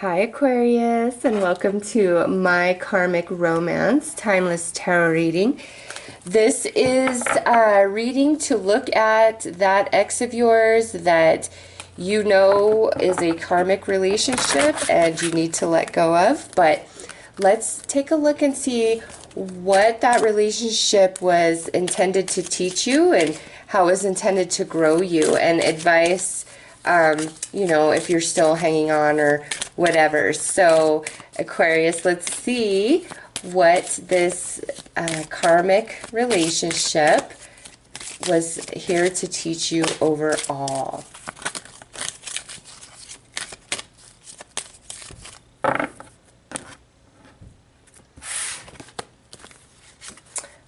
Hi Aquarius, and welcome to my Karmic Romance Timeless Tarot reading. This is a reading to look at that ex of yours that you know is a karmic relationship and you need to let go of. But let's take a look and see what that relationship was intended to teach you and how it was intended to grow you, and advice, you know, if you're still hanging on or whatever. So Aquarius, let's see what this karmic relationship was here to teach you overall.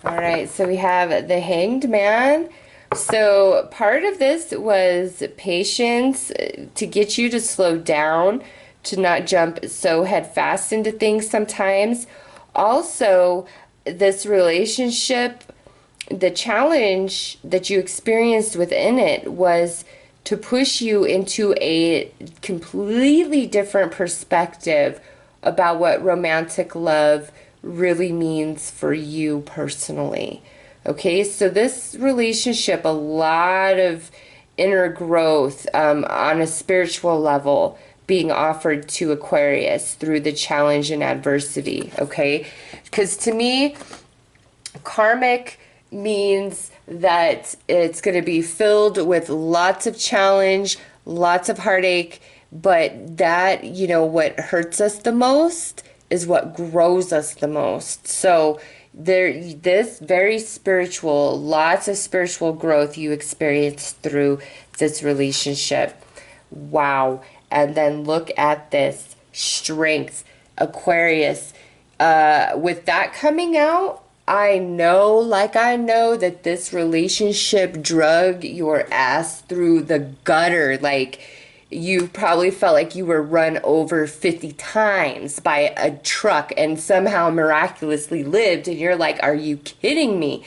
All right, so we have the Hanged Man. So part of this was patience to get you to slow down, to not jump so head fast into things sometimes. Also, this relationship, the challenge that you experienced within it was to push you into a completely different perspective about what romantic love really means for you personally. Okay, so this relationship, a lot of inner growth on a spiritual level being offered to Aquarius through the challenge and adversity, okay? Because to me, karmic means that it's going to be filled with lots of challenge, lots of heartache, but that, you know, what hurts us the most is what grows us the most. So this very spiritual, lots of spiritual growth you experienced through this relationship. Wow. And then look at this strength, Aquarius. With that coming out, I know that this relationship drug your ass through the gutter. Like, you probably felt like you were run over 50 times by a truck and somehow miraculously lived. And you're like, are you kidding me?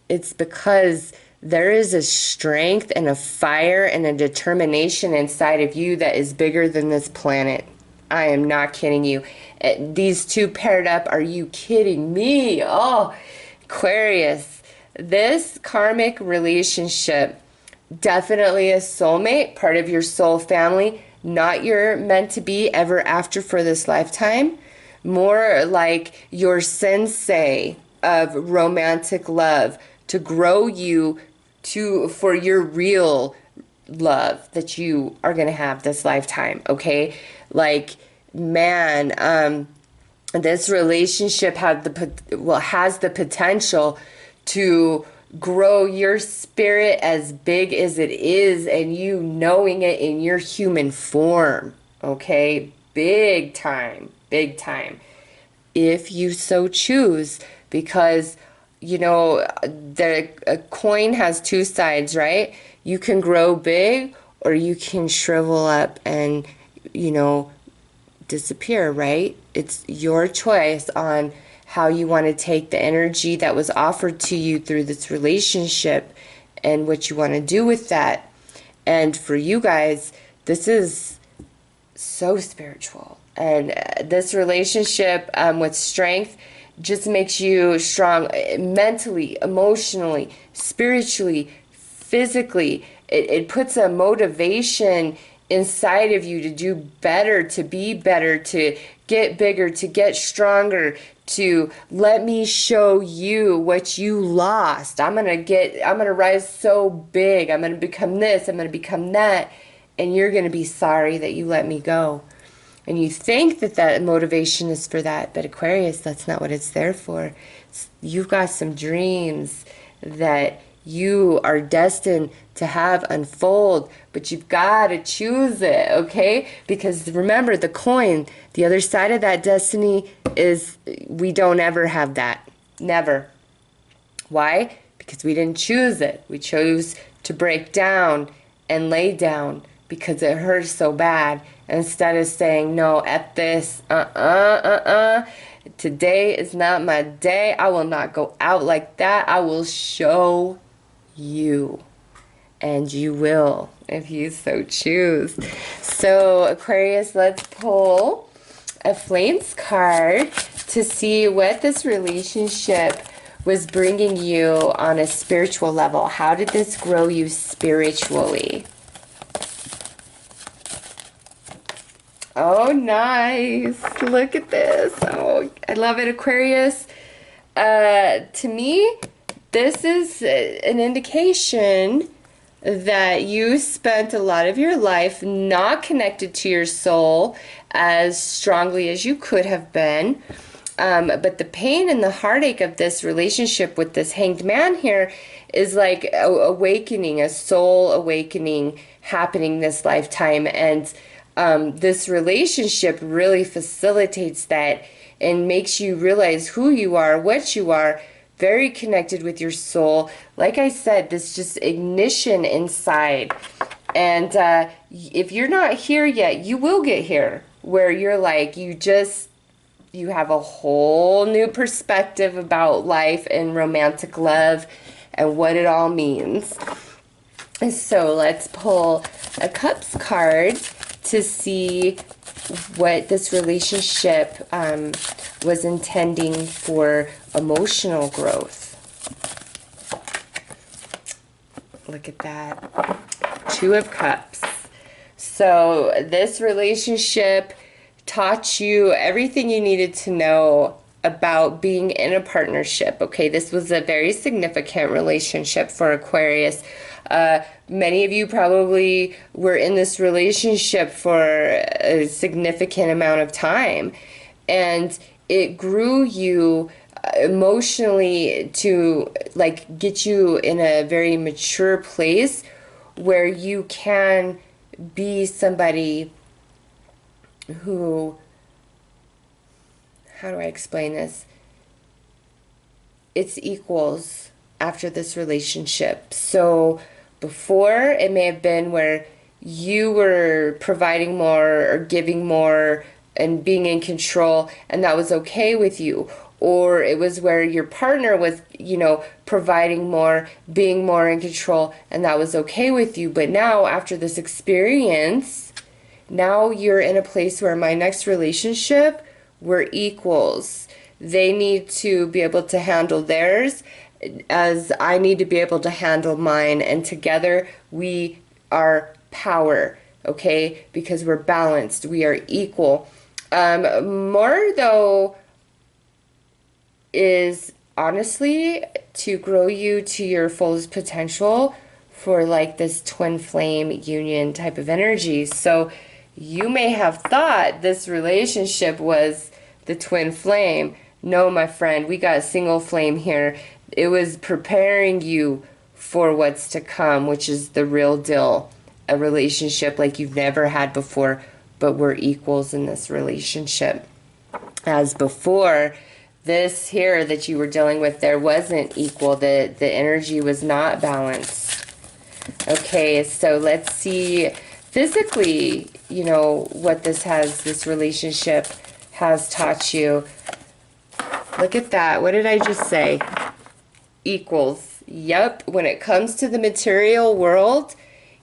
It's because there is a strength and a fire and a determination inside of you that is bigger than this planet. I am not kidding you. These two paired up, are you kidding me? Oh, Aquarius, this karmic relationship, definitely a soulmate, part of your soul family, not your meant to be ever after for this lifetime. More like your sensei of romantic love to grow you for your real love that you are going to have this lifetime, okay? Like, man, this relationship has the potential to grow your spirit as big as it is, and you knowing it in your human form, okay? Big time, if you so choose, because you know a coin has two sides, right? You can grow big or you can shrivel up and, you know, disappear, right? It's your choice on how you want to take the energy that was offered to you through this relationship and what you want to do with that. And for you guys, this is so spiritual. And this relationship with strength just makes you strong mentally, emotionally, spiritually, physically. It puts a motivation inside of you to do better, to be better, to get bigger, to get stronger, to let me show you what you lost. I'm gonna rise so big. I'm gonna become this, I'm gonna become that, and you're gonna be sorry that you let me go. And you think that motivation is for that, but Aquarius, that's not what it's there for. You've got some dreams that you are destined to have unfold, but you've got to choose it, okay? Because remember, the coin, the other side of that destiny is we don't ever have that. Never. Why? Because we didn't choose it. We chose to break down and lay down because it hurts so bad, instead of saying, no, at this, today is not my day. I will not go out like that. I will show you. And you will, if you so choose. So, Aquarius, let's pull a Flames card to see what this relationship was bringing you on a spiritual level. How did this grow you spiritually? Oh, nice. Look at this. Oh, I love it, Aquarius. To me, this is an indication that you spent a lot of your life not connected to your soul as strongly as you could have been. But the pain and the heartache of this relationship with this Hanged Man here is like awakening, a soul awakening happening this lifetime. And this relationship really facilitates that and makes you realize who you are, what you are, very connected with your soul. Like I said, this just ignition inside. And if you're not here yet, you will get here, where you're like, you have a whole new perspective about life and romantic love and what it all means. So let's pull a Cups card to see what this relationship was intending for emotional growth. Look at that. Two of Cups. So this relationship taught you everything you needed to know about being in a partnership. Okay, this was a very significant relationship for Aquarius. Many of you probably were in this relationship for a significant amount of time, and it grew you emotionally to like get you in a very mature place where you can be somebody who, how do I explain this? It's equals after this relationship. So before, it may have been where you were providing more or giving more and being in control, and that was okay with you. Or it was where your partner was, providing more, being more in control, and that was okay with you. But now, after this experience, now you're in a place where my next relationship, we're equals. They need to be able to handle theirs as I need to be able to handle mine. And together we are power, okay? Because we're balanced. We are equal. More, though, is honestly to grow you to your fullest potential for like this twin flame union type of energy. So you may have thought this relationship was the twin flame. No, my friend, we got a single flame here. It was preparing you for what's to come, which is the real deal. A relationship like you've never had before, but we're equals in this relationship. As before, this here that you were dealing with, there wasn't equal. The energy was not balanced. Okay, so let's see physically, what this relationship has taught you. Look at that. What did I just say? Equals. Yep. When it comes to the material world,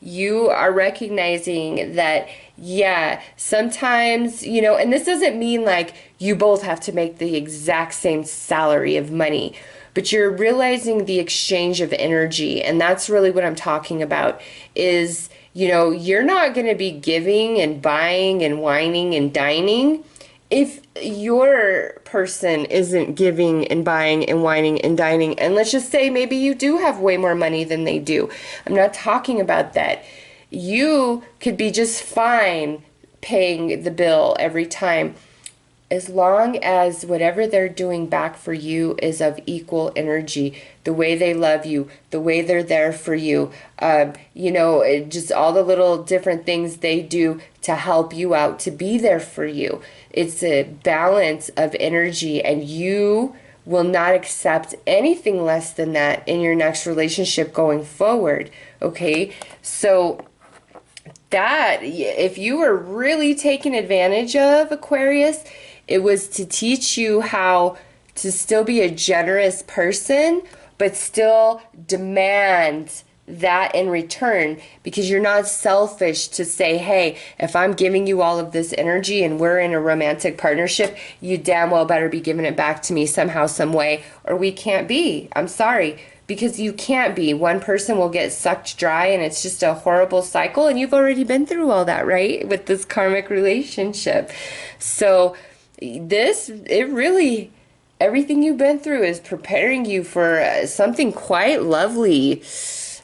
you are recognizing that, yeah, sometimes, and this doesn't mean like you both have to make the exact same salary of money, but you're realizing the exchange of energy. And that's really what I'm talking about is, you're not going to be giving and buying and whining and dining if your person isn't giving and buying and whining and dining. And let's just say maybe you do have way more money than they do. I'm not talking about that. You could be just fine paying the bill every time, as long as whatever they're doing back for you is of equal energy, the way they love you, the way they're there for you, just all the little different things they do to help you out, to be there for you. It's a balance of energy, and you will not accept anything less than that in your next relationship going forward, okay? So that, if you were really taken advantage of, Aquarius, it was to teach you how to still be a generous person, but still demand that in return, because you're not selfish to say, hey, if I'm giving you all of this energy and we're in a romantic partnership, you damn well better be giving it back to me somehow, some way, or we can't be. I'm sorry, because you can't be. One person will get sucked dry and it's just a horrible cycle, and you've already been through all that, right, with this karmic relationship. So everything you've been through is preparing you for something quite lovely,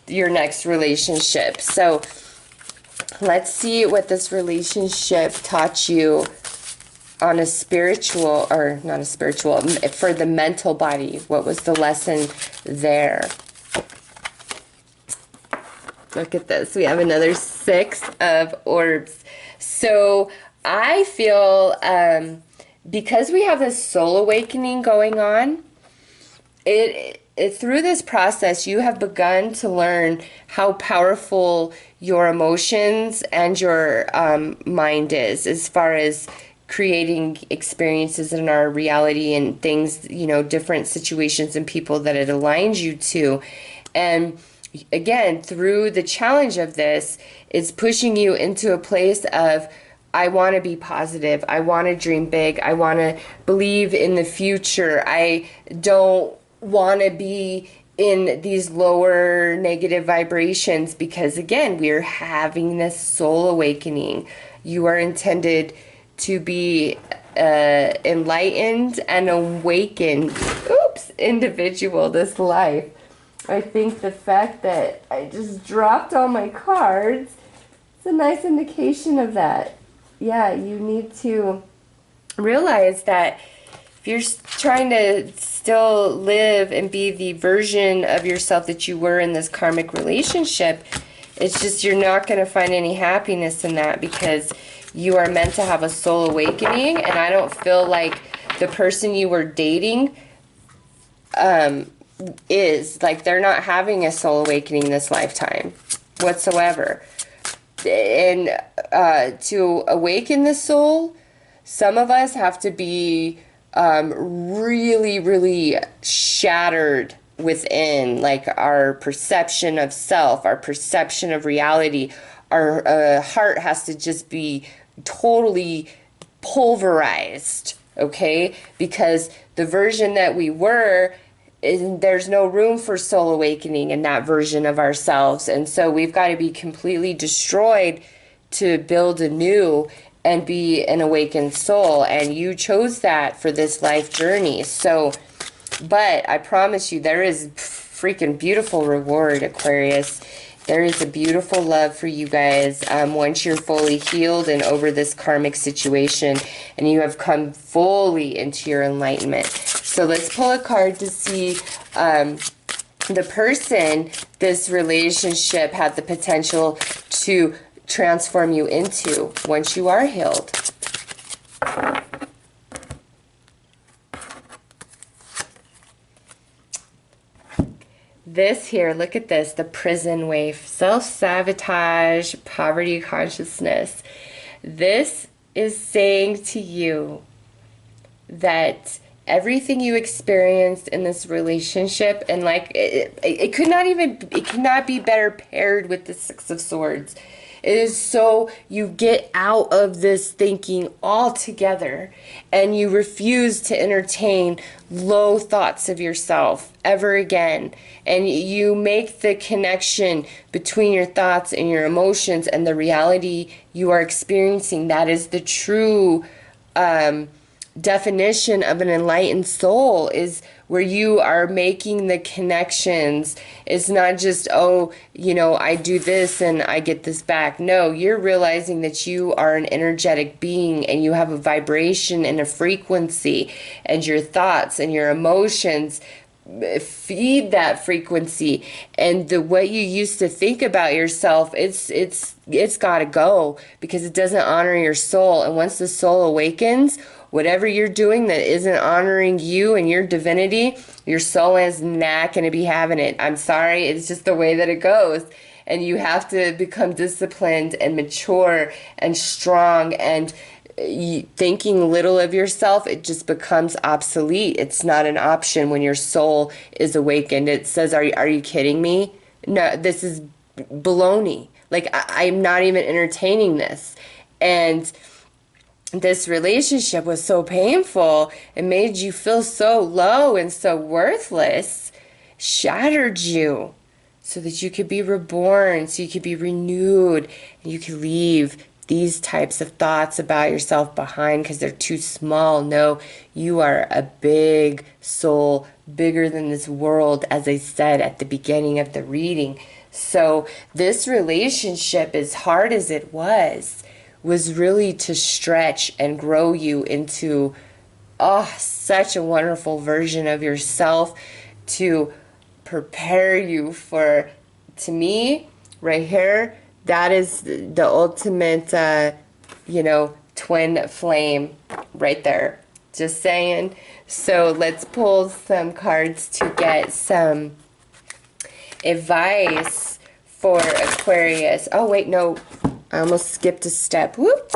your next relationship. So let's see what this relationship taught you on a spiritual, or not a spiritual, for the mental body. What was the lesson there? Look at this. We have another 6 of orbs. So I feel, because we have this soul awakening going on, through this process, you have begun to learn how powerful your emotions and your mind is, as far as creating experiences in our reality and things, different situations and people that it aligns you to. And again, through the challenge of this, it's pushing you into a place of, I want to be positive. I want to dream big. I want to believe in the future. I don't want to be in these lower negative vibrations, because again, we're having this soul awakening. You are intended to be enlightened and awakened individual this life. I think the fact that I just dropped all my cards, it's a nice indication of that. Yeah, you need to realize that if you're trying to still live and be the version of yourself that you were in this karmic relationship, it's just you're not going to find any happiness in that, because you are meant to have a soul awakening. And I don't feel like the person you were dating is, like, they're not having a soul awakening this lifetime whatsoever. And to awaken the soul, some of us have to be really, really shattered within, like our perception of self, our perception of reality. Our heart has to just be totally pulverized, okay? Because the version that we were, there's no room for soul awakening in that version of ourselves. And so we've got to be completely destroyed to build anew and be an awakened soul. And you chose that for this life journey. So, but I promise you, there is freaking beautiful reward, Aquarius. There is a beautiful love for you guys once you're fully healed and over this karmic situation and you have come fully into your enlightenment. So let's pull a card to see the person this relationship had the potential to transform you into once you are healed. This here, look at this, the prison wave, self-sabotage, poverty consciousness. This is saying to you that everything you experienced in this relationship, and like it cannot be better paired with the Six of Swords. It is so you get out of this thinking altogether and you refuse to entertain low thoughts of yourself ever again. And you make the connection between your thoughts and your emotions and the reality you are experiencing. That is the true definition of an enlightened soul, is where you are making the connections. It's not just, oh, you know, I do this and I get this back. No, you're realizing that you are an energetic being and you have a vibration and a frequency, and your thoughts and your emotions feed that frequency. And the way you used to think about yourself, it's got to go, because it doesn't honor your soul. And once the soul awakens, whatever you're doing that isn't honoring you and your divinity, your soul is not going to be having it. I'm sorry, it's just the way that it goes. And you have to become disciplined and mature and strong, and thinking little of yourself, it just becomes obsolete. It's not an option when your soul is awakened. It says, are you kidding me? No, this is baloney. Like, I'm not even entertaining this. And this relationship was so painful. It made you feel so low and so worthless, shattered you so that you could be reborn, so you could be renewed, and you could leave these types of thoughts about yourself behind because they're too small. No, you are a big soul, bigger than this world, as I said at the beginning of the reading. So this relationship, as hard as it was really to stretch and grow you into such a wonderful version of yourself, to prepare you for, to me, right here, that is the ultimate, twin flame right there. Just saying. So let's pull some cards to get some advice for Aquarius. Oh, wait, no. I almost skipped a step. Whoops.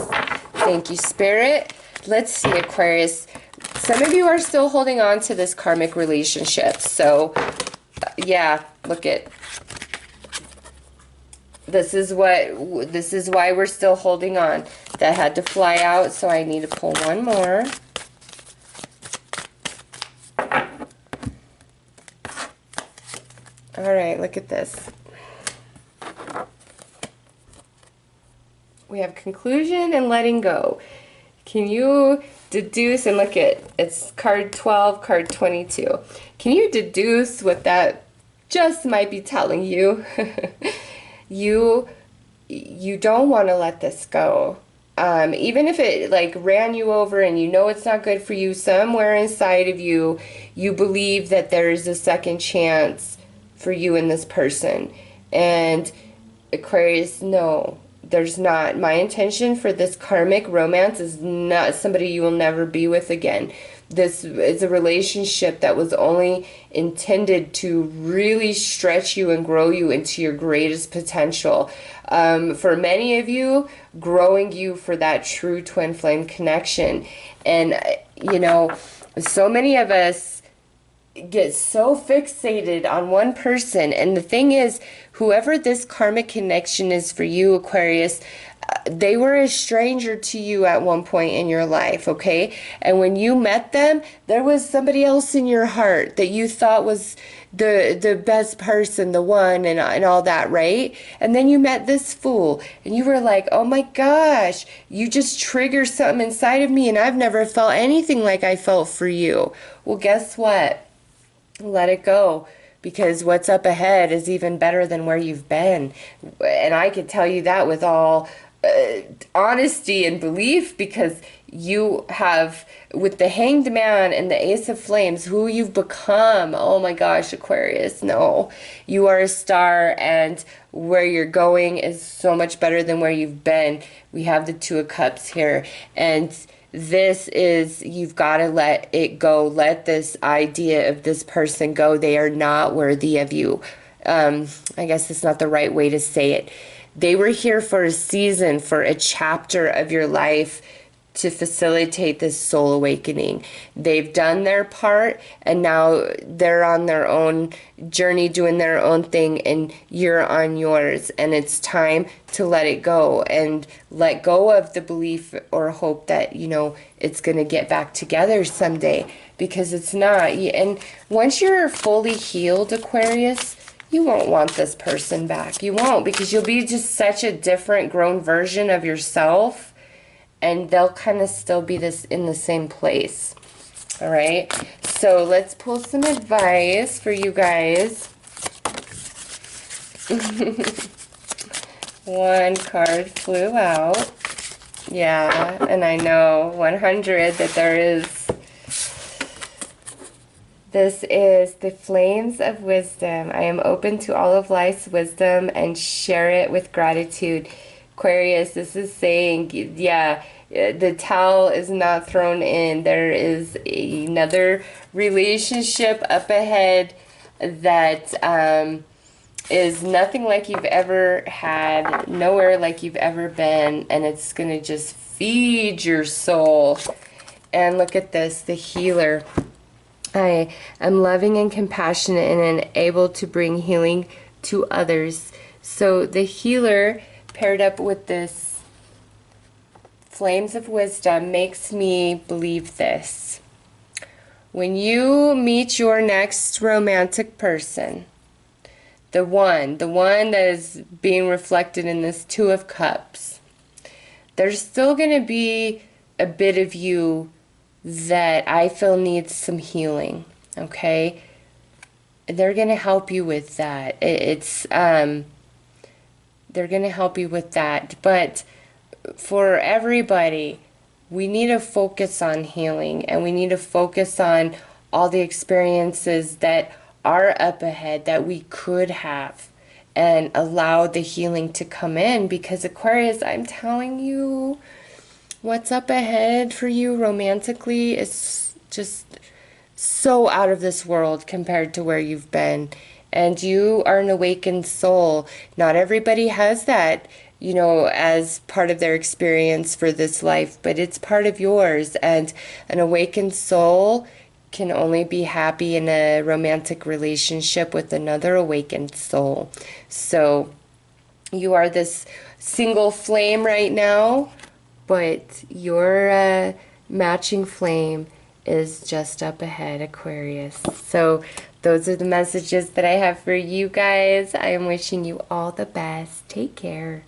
Thank you, Spirit. Let's see, Aquarius. Some of you are still holding on to this karmic relationship. So, yeah, look at. This is why we're still holding on. That had to fly out, so I need to pull one more. All right, look at this. We have conclusion and letting go. Can you deduce, and look at, it's card 12, card 22. Can you deduce what that just might be telling you? You don't want to let this go. Even if it like ran you over and you know it's not good for you, somewhere inside of you, you believe that there is a second chance for you and this person. And Aquarius, no. There's not. My intention for this karmic romance is not somebody you will never be with again. This is a relationship that was only intended to really stretch you and grow you into your greatest potential. For many of you, growing you for that true twin flame connection. And, so many of us get so fixated on one person. And the thing is, whoever this karmic connection is for you, Aquarius, they were a stranger to you at one point in your life, okay? And when you met them, there was somebody else in your heart that you thought was the best person, the one, and all that, right? And then you met this fool, and you were like, oh my gosh, you just triggered something inside of me, and I've never felt anything like I felt for you. Well, guess what? Let it go, because what's up ahead is even better than where you've been. And I could tell you that with all honesty and belief, because you have, with the Hanged Man and the Ace of Flames, who you've become. Oh my gosh, Aquarius, no. You are a star, and where you're going is so much better than where you've been. We have the Two of Cups here, and this is, you've got to let it go. Let this idea of this person go. They are not worthy of you. I guess it's not the right way to say it. They were here for a season, for a chapter of your life, to facilitate this soul awakening. They've done their part, and now they're on their own journey, doing their own thing, and you're on yours. And it's time to let it go, and let go of the belief or hope that, it's going to get back together someday, because it's not. And once you're fully healed, Aquarius, you won't want this person back. You won't, because you'll be just such a different, grown version of yourself, and they'll kind of still be in the same place. All right? So let's pull some advice for you guys. One card flew out. Yeah, and I know 100 that there is. This is the Flames of Wisdom. I am open to all of life's wisdom and share it with gratitude. Aquarius, this is saying, yeah, the towel is not thrown in. There is another relationship up ahead that is nothing like you've ever had, nowhere like you've ever been, and it's going to just feed your soul. And look at this, the Healer. I am loving and compassionate and able to bring healing to others. So the healer paired up with this flames of wisdom makes me believe this. When you meet your next romantic person, the one that is being reflected in this Two of Cups, there's still going to be a bit of you that I feel needs some healing, okay? They're going to help you with that. They're going to help you with that. But for everybody, we need to focus on healing, and we need to focus on all the experiences that are up ahead that we could have, and allow the healing to come in, because Aquarius, I'm telling you, what's up ahead for you romantically is just so out of this world compared to where you've been. And you are an awakened soul. Not everybody has that, you know, as part of their experience for this life, but it's part of yours. And an awakened soul can only be happy in a romantic relationship with another awakened soul. So you are this single flame right now, but your matching flame is just up ahead, Aquarius. So those are the messages that I have for you guys. I am wishing you all the best. Take care.